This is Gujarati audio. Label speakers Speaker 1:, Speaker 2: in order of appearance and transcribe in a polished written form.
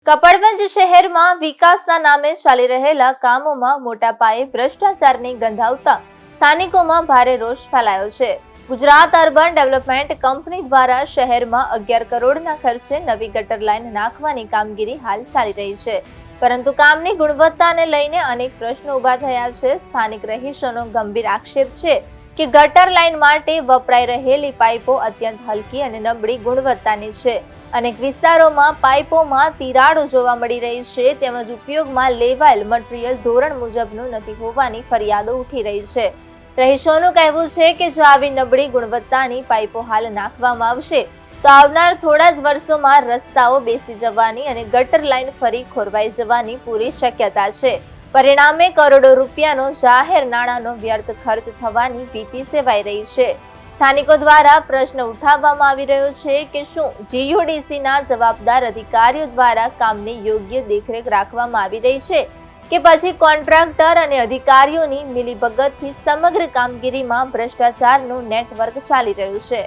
Speaker 1: કપડવંજ શહેરમાં વિકાસના નામે ચાલી રહેલા કામોમાં મોટા પાયે ભ્રષ્ટાચારની ગંધ આવતા સ્થાનિકોમાં ભારે રોષ ફેલાયો છે. ગુજરાત અર્બન ડેવલપમેન્ટ કંપની દ્વારા શહેરમાં 11 કરોડના ખર્ચે નવી ગટર લાઇન નાખવાની કામગીરી હાલ ચાલી રહી છે, પરંતુ કામની ગુણવત્તાને લઈને અનેક પ્રશ્નો ઊભા થયા છે. સ્થાનિક રહીશોનો ગંભીર આક્ષેપ છે કે ગટર લાઇન માટે વપરાઈ રહેલી પાઇપો અત્યંત હલકી અને નબળી ગુણવત્તાની છે. અનેક વિસ્તારોમાં પાઇપોમાં તિરાડો જોવા મળી રહી છે, તેમજ ઉપયોગમાં લેવાયેલ મટીરીયલ ધોરણ મુજબનું નથી હોવાની ફરિયાદો ઉઠી રહી છે. રહીશોનું કહેવું છે કે જો આવી નબળી ગુણવત્તાની પાઇપો હાલ નાખવામાં આવશે તો આવનાર થોડા જ વર્ષોમાં રસ્તાઓ બેસી જવાની અને ગટર લાઇન ફરી ખોરવાઈ જવાની પૂરી શક્યતા છે. પરિણામે કરોડો રૂપિયાનો જાહેર નાણાંનો વ્યર્થ ખર્ચ થવાની ભીતિ સેવાઈ રહી છે. સ્થાનિકો દ્વારા પ્રશ્ન ઉઠાવવામાં આવી રહ્યો છે કે શું જીયુડીસીના જવાબદાર અધિકારીઓ દ્વારા કામની યોગ્ય દેખરેખ રાખવામાં આવી રહી છે કે પછી કોન્ટ્રાક્ટર અને અધિકારીઓની મિલીભગતથી સમગ્ર કામગીરીમાં ભ્રષ્ટાચારનું નેટવર્ક ચાલી રહ્યું છે.